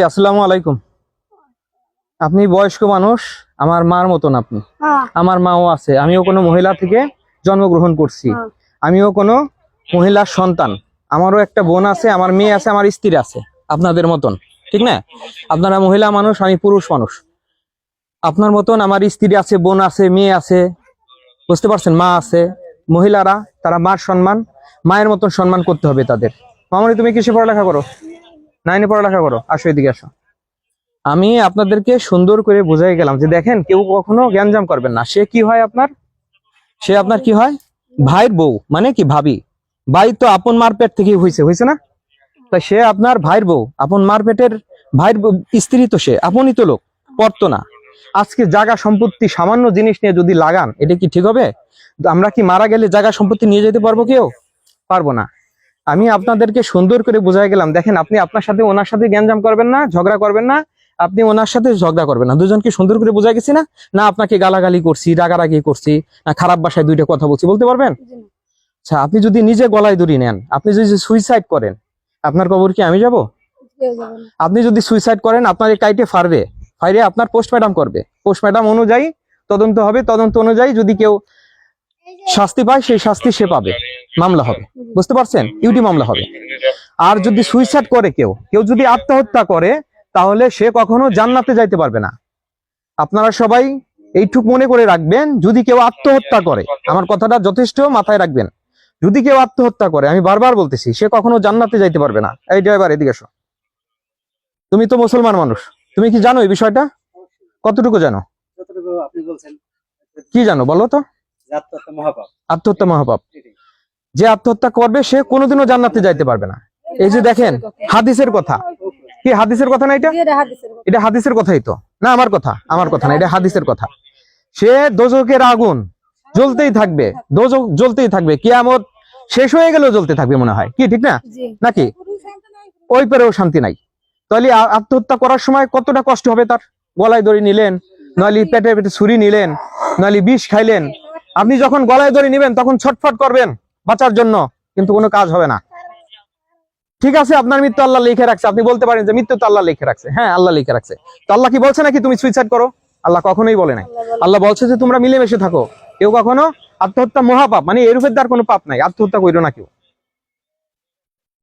আসসালামু আলাইকুম। আপনি বয়স্ক মানুষ, আমার মার মতন আপনি। আমার মাও আছে, আমিও কোনো মহিলা থেকে জন্মগ্রহণ করছি। আমিও কোনো মহিলার সন্তান। আমারও একটা বোন আছে, আমার মেয়ে আছে, আমার স্ত্রী আছে, আপনাদের মতন, ঠিক না? আপনারা মহিলা মানুষ, আমি পুরুষ মানুষ। আপনার মতন আমার স্ত্রী আছে, বোন আছে, মেয়ে আছে, বুঝতে পারছেন? মা আছে। মহিলারা তারা মার সম্মান, মায়ের মতন সম্মান করতে হবে তাদের। মামনি, তুমি কিসে পড়ালেখা করো? 9-এ পড়ালেখা করো। আসো, এদিকে আসো। আমি আপনাদেরকে সুন্দর করে বুঝাই গেলাম যে দেখেন, কেউ কখনো জ্ঞানজাম করবেন না। সে কি হয় আপনার? সে আপনার কি হয়? ভাইয়ের বউ, মানে কি ভাবি। ভাই তো আপন মার পেট থেকে হয়েছে না? তাই সে আপনার ভাইয়ের বউ, আপন মার পেটের ভাইয়ের স্ত্রী, তো সে আপনই তো লোক, পড়তো না। আজকে জায়গা সম্পত্তি সামান্য জিনিস নিয়ে যদি লাগান, এটা কি ঠিক হবে? আমরা কি মারা গেলে জায়গা সম্পত্তি নিয়ে যেতে পারবো? কেউ পারবো না। আমি আপনাদেরকে সুন্দর করে বুঝাই গেলাম, দেখেন আপনি আপনার সাথে ওনার সাথে জ্ঞানজাম করবেন না, ঝগড়া করবেন না, আপনি ওনার সাথে ঝগড়া করবেন না। দুজনকে সুন্দর করে বুঝাই গেছি না? না আপনাকে গালাগালি করছি, রাগারাগি করছি, না খারাপ ভাষায় দুইটা কথা বলছি, বলতে পারবেন? আচ্ছা, আপনি যদি নিজে গলায় দড়ি নেন, আপনি যদি সুইসাইড করেন, আপনার কবর কি আমি যাব? আপনি যদি সুইসাইড করেন, আপনাকে কাইটে ফাইরে আপনার পোস্টমর্টম করবে। পোস্টমর্টম অনুযায়ী তদন্ত হবে, তদন্ত অনুযায়ী যদি কেউ শাস্তি পায়, সেই শাস্তি সে পাবে, মামলা হবে, বুঝতে পারছেন? ইউটি মামলা হবে। আর যদি সুইসাইড করে কেউ যদি আত্মহত্যা করে, তাহলে সে কখনো জান্নাতে যাইতে পারবে না। আপনারা সবাই এইটুক মনে করে রাখবেন, যদি কেউ আত্মহত্যা করে, আমার কথাটা যথেষ্ট মাথায় রাখবেন, যদি কেউ আত্মহত্যা করে, আমি বারবার বলতেছি, সে কখনো জান্নাতে যাইতে পারবে না। এই ড্রাইভার, এদিকে এসো। তুমি তো মুসলমান মানুষ, তুমি কি জানো এই বিষয়টা? কতটুকু জানো? কি জানো বলো তো? আত্মহত্যা মহাপাপ। যে আত্মহত্যা করবে সে কোনোদিনও জান্নাতে যাইতে পারবে না। এই যে দেখেন, হাদিসের কথা। কি হাদিসের কথা না এটা? এটা হাদিসের কথাই তো না? আমার কথা না, এটা হাদিসের কথা। সে দোজখের আগুন জ্বলতেই থাকবে, দোজখ জ্বলতেই থাকবে, কিয়ামত শেষ হয়ে গেলেও জ্বলতে থাকবে মনে হয়, কি ঠিক না? নাকি? ওই পেরেও শান্তি নাই। তাহলে আত্মহত্যা করার সময় কতটা কষ্ট হবে তার? গলায় দড়ি নিলেন, নইলে পেটে পেটে ছুরি নিলেন, নইলে বিষ খাইলেন। আপনি যখন গলায় দড়ি নিবেন, তখন ছটফট করবেন বাঁচার জন্য, কিন্তু কোনো কাজ হবে না। ঠিক আছে, আপনার মৃত্যু আল্লাহ লিখে রাখছে, আপনি বলতে পারেন যে মৃত্যু তো আল্লাহ লিখে রাখছে। হ্যাঁ, আল্লাহ লিখে রাখছে। তো আল্লাহ কি বলছে নাকি তুমি সুইসাইড করো? আল্লাহ কখনোই বলে নাই। আল্লাহ বলছে যে তোমরা মিলেমিশে থাকো। কেউ কখনো আত্মহত্যা মহাপাপ, মানে এর উপর তার কোনো পাপ নাই, আত্মহত্যা কইরো না কেউ।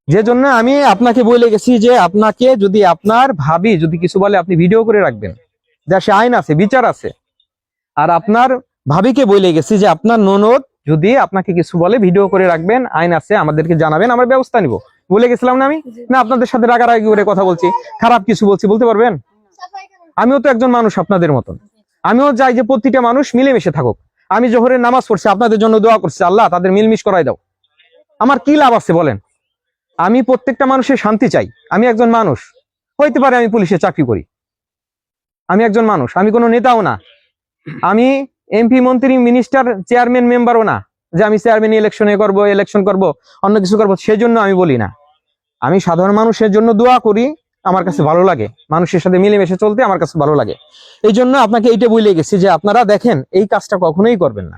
যে জন্য আমি আপনাকে বলে গেছি যে আপনাকে যদি আপনার ভাবি যদি কিছু বলে, আপনি ভিডিও করে রাখবেন। দেশে আইন আছে, বিচার আছে। আর আপনার ভাবিকে বলে গেছি যে আপনার ননদ যদি আপনাকে কিছু বলে, ভিডিও করে রাখবেন, আইন আছে, আমাদেরকে জানাবেন, আমরা ব্যবস্থা নিব। বলে গেছিলাম না আমি? না আপনাদের সাথে রাগারাগি করে কথা বলছি, খারাপ কিছু বলছি, বলতে পারবেন? আমিও তো একজন মানুষ আপনাদের মতন। আমিও চাই যে প্রতিটা মানুষ মিলেমিশে থাকুক। আমি জোহরের নামাজ পড়ছি, আপনাদের জন্য দোয়া করছি, আল্লাহ তাদের মিলমিশ করাই দাও। আমার কি লাভ আছে বলেন? আমি প্রত্যেকটা মানুষের শান্তি চাই। আমি একজন মানুষ, হইতে পারে আমি পুলিশে চাকরি করি, আমি একজন মানুষ, আমি কোনো নেতাও না, আমি এমপি, মন্ত্রী, মিনিস্টার, চেয়ারম্যান, মেম্বারও না যে আমি চেয়ারম্যান ইলেকশন করব, অন্য কিছু করবো, সেজন্য আমি বলি না। আমি সাধারণ মানুষের জন্য দোয়া করি, আমার কাছে ভালো লাগে, মানুষের সাথে মিলেমিশে চলতে আমার কাছে ভালো লাগে। এই জন্য আপনাকে এইটা বলে গেছি যে আপনারা দেখেন, এই কাজটা কখনোই করবেন না।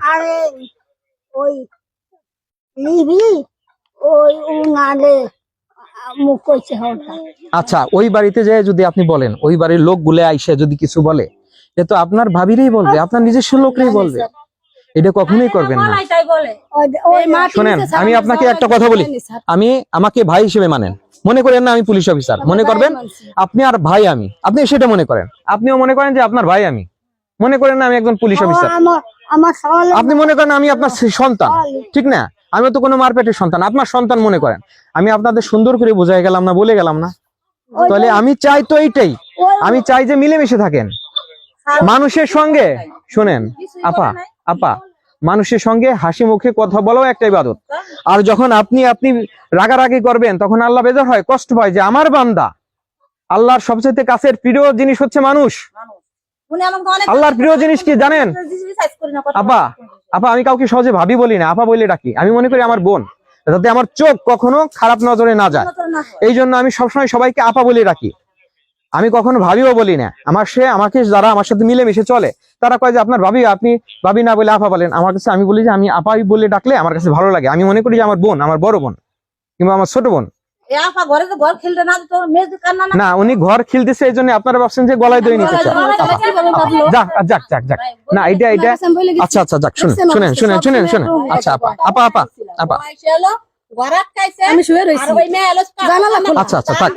আচ্ছা, ওই বাড়িতে যায় যদি আপনি বলেন, ওই বাড়ির লোক গুলে আইসে যদি কিছু বলে, এ তো আপনার ভাবিরই বলবে, আপনার নিজস্ব লোকরাই বলবে। এটা কখনোই করবেন না। শোনেন, আমি আপনাকে একটা কথা বলি, আমাকে ভাই হিসেবে মানেন, মনে করেন না আমি পুলিশ অফিসার, মনে করবেন আপনি আর ভাই আমি, আপনি সেটা মনে করেন, আপনিও মনে করেন যে আপনার ভাই আমি, মনে করেন না আমি একজন পুলিশ অফিসার, আপনি মনে করেন আমি আপনার সন্তান, ঠিক না? আমি তো কোনো মারপেটের সন্তান, আপনার সন্তান মনে করেন। আমি আপনাদের সুন্দর করে বোঝাই গেলাম না, বলে গেলাম না? তাহলে আমি চাই তো এইটাই, আমি চাই যে মিলেমিশে থাকেন মানুষের সঙ্গে। শোনেন আপা, মানুষের সঙ্গে হাসি মুখে কথা বলাও একটা ইবাদত। আর যখন আপনি রাগারাগি করবেন, তখন আল্লাহ বেজার হয়, কষ্ট পায় যে আমার বান্দা। আল্লাহর সবচেয়ে কাছের প্রিয় জিনিস হচ্ছে মানুষ। আল্লাহর প্রিয় জিনিস কি জানেন? আপা, আমি কাউকে সহজে ভাবি বলি না, আপা বলে ডাকি। আমি মনে করি আমার বোন, যাতে আমার চোখ কখনো খারাপ নজরে না যায়, এই জন্য আমি সবসময় সবাইকে আপা বলে রাখি। আমি কখনো ভাবিও বলি না। আমাকে যারা আমার সাথে মিলেমিশে চলে, তারা কয় যে আপনার ভাবি, আপনি ভাবি না বলে আপা বলেন। আমার কাছে আমি বলি যে আমি আপাই বলে ডাকলে আমার কাছে ভালো লাগে। আমি মনে করি যে আমার বোন, আমার বড় বোন কিংবা আমার ছোট বোন, না উনি ঘর খিলতেছে এই জন্য আপনারা ভাবছেন যে গলায় দই নিতে চান। যাক যাক যাক যাক না এটা আচ্ছা আচ্ছা যাক শুনেন শুনেন শুনেন শুনেন শুনেন আচ্ছা আপা আপা আপা আপা আমি শুয়ে রয়েছি আচ্ছা আচ্ছা থাক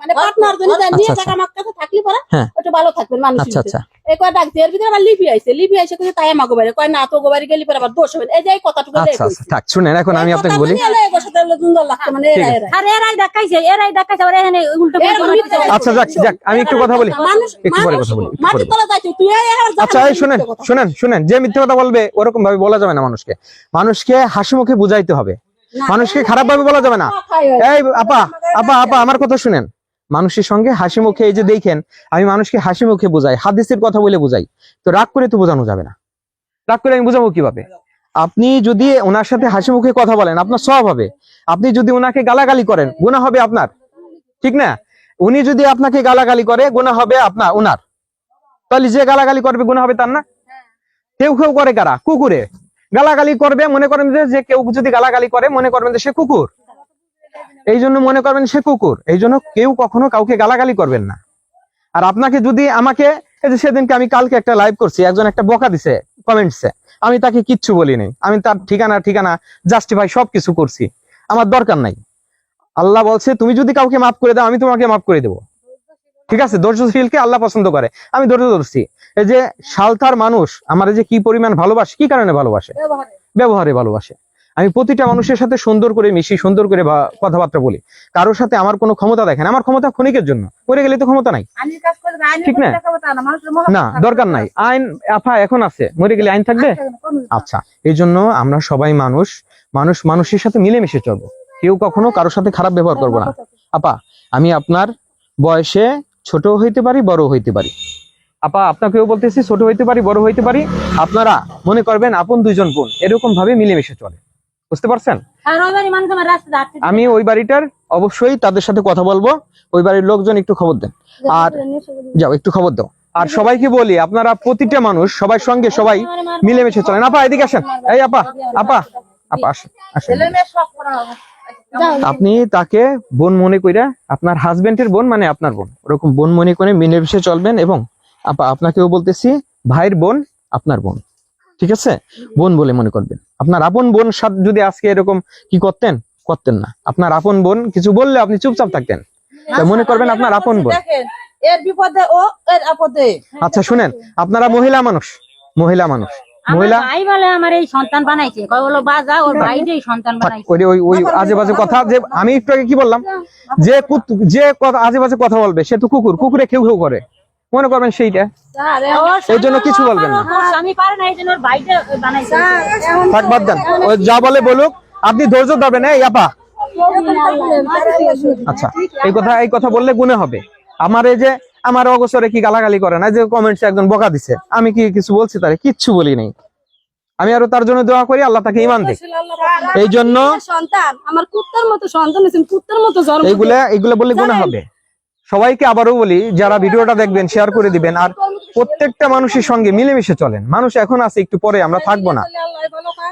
মানে পার্টনার জন্য নিয়ে টাকা আমার কাছে থাকলে পরে একটু ভালো থাকবেন মানুষ আচ্ছা আচ্ছা এই কয় ডাকছে এর ভিতরে আবার লিপি আইছে কিন্তু তাই আমাকে বাড়ি কয় না তো গোবাড়ি গেলি পরে আবার দোষ হবে এই যে এই কথাটুকু আচ্ছা আচ্ছা থাক শুনেন এখন আমি আপনাকে বলি মানে এরাই দেখাইছে আর এখানে উল্টো আচ্ছা যাক যাক আমি একটু কথা বলি একটু পরে কথা বলি মাটি তলা যাইছো তুই আচ্ছা এই শুনেন শুনেন শুনেন যে মিথ্যা কথা বলবে ওরকম ভাবে বলা যাবে না মানুষকে মানুষকে হাসি মুখে বুঝাইতে হবে মানুষকে খারাপ ভাবে বলা যাবে না এই আপা আপা আপা আমার কথা শুনেন মানুষের সঙ্গে হাসি মুখে এই যে দেখেন আমি মানুষকে হাসি মুখে বোঝাই হাদিসের কথা বলে বোঝাই তো রাগ করে তো বোঝানো যাবে না রাগ করে আমি বোঝাবো কিভাবে আপনি যদি ওনার সাথে হাসি মুখে কথা বলেন আপনার সওয়াব হবে আপনি যদি ওনাকে গালাগালি করেন গুনাহ হবে আপনার ঠিক না উনি যদি আপনাকে গালাগালি করে গুনাহ হবে আপনার ওনার তাহলে যে গালাগালি করবে গুনাহ হবে তার না কেউ কেউ করে কারা কুকুরে গালাগালি করবে মনে করেন যে কেউ যদি গালাগালি করে মনে করবেন যে সে কুকুর এই জন্য মনে করবেন সে কুকুর এই জন্য কেউ কখনো কাউকে গালাগালি করবেন না আর আপনাকে যদি আমাকে এই যে সেদিনকে আমি কালকে একটা লাইভ করছি একজন একটা বকা দিছে কমেন্টসে আমি তাকে কিচ্ছু বলি নাই আমি তার ঠিকানা জাস্টিফাই সবকিছু করছি আমার দরকার নাই আল্লাহ বলছে তুমি যদি কাউকে মাফ করে দাও আমি তোমাকে মাফ করে দেবো ঠিক আছে ধৈর্যশীলকে আল্লাহ পছন্দ করে আমি ধৈর্য ধরছি এই যে সালতার মানুষ আমার যে কি পরিমাণ ভালোবাসে কি কারণে ভালোবাসে ব্যবহারে ভালোবাসে আমি প্রতিটা মানুষের সাথে সুন্দর করে মিশি সুন্দর করে কথাবার্তা বলি কারোর সাথে আমার কোনো ক্ষমতা দেখেন আমার ক্ষমতা ক্ষণিকের জন্য করে গেলে তো ক্ষমতা নাই ঠিক না না দরকার নাই আইন আফা এখন আছে মরে গেলে আইন থাকবে আচ্ছা এই জন্য আমরা সবাই মানুষ মানুষের সাথে মিলেমিশে চলবো কেউ কখনো কারোর সাথে খারাপ ব্যবহার করবো না আপা আমি আপনার বয়সে ছোট হইতে পারি বড় হইতে পারি আপা আপনাকেও বলতেছি ছোট হইতে পারি বড় হইতে পারি আপনারা মনে করবেন আপন দুইজন বোন এরকম ভাবে মিলেমিশে চলে বুঝতে পারছেন আমি ওই বাড়িটার অবশ্যই তাদের সাথে কথা বলবো ওই বাড়ির লোকজন একটু খবর দেন আর যাও একটু খবর দাও আর সবাইকে বলি আপনারা প্রতিটা মানুষ সবার সঙ্গে সবাই মিলেমিশে চলেন আপা এদিকে আসেন এই আপা আপা আপা আসেন আসেন আপনি তাকে বোন মনে কইরা আপনার হাজবেন্ডের বোন মানে আপনার বোন ওরকম বোন মনে করে মিলেমিশে চলবেন এবং আপা আপনাকেও বলতেছি ভাইয়ের বোন আপনার বোন ঠিক আছে বোন বলে মনে করবেন আপনার আপন বোন সাথে যদি আজকে এরকম কি করতেন না আপনার আপন বোন কিছু বললে আপনি চুপচাপ থাকতেন মনে করবেন আপনার আপন বোন এর বিপদে ও এর আপদে আচ্ছা শুনেন আপনারা মহিলা মানুষ মহিলা ভাই বলে আমার এই সন্তান বানাইছে কয় হলো বাজা ওর ভাই যে সন্তান বানাইছে ওই আজে বাজে কথা যে আমি একটু আগে কি বললাম যে আজে বাজে কথা বলবে সে তো কুকুরে কেউ করে মনে করবেন সেইটা এই জন্য কিছু বলবেন না আমি পারে না এই জন্য ওর ভাইটা বানাইছে থাক বাদ দেন ও যা বলে বলুক আপনি ধৈর্য ধরবেন এই আপা আচ্ছা এই কথা বললে গুনাহ হবে আমার এই যে আমার অগোচরে কি গালাগালি করে না যে কমেন্টসে একজন বকা দিছে আমি কি কিছু বলছি তারে কিচ্ছু বলি নাই আমি আরো তার জন্য দোয়া করি আল্লাহ তাকে ঈমান দেয় এই জন্য সন্তান আমার কুত্তার মতো সন্তান হইছেন কুত্তার মতো জন্ম এইগুলা বললে গুনাহ হবে সবাইকে আবারও বলি যারা ভিডিওটা দেখবেন শেয়ার করে দিবেন আর প্রত্যেকটা মানুষের সঙ্গে মিলেমিশে চলেন মানুষ এখন আছে একটু পরে আমরা থাকবো না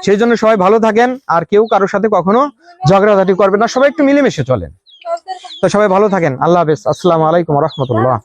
সেই জন্য সবাই ভালো থাকেন আর কেউ কারোর সাথে কখনো ঝগড়াঝাটি করবেন না সবাই একটু মিলেমিশে চলেন তো সবাই ভালো থাকেন আল্লাহ হাফেজ আসসালামু আলাইকুম ওয়া রাহমাতুল্লাহ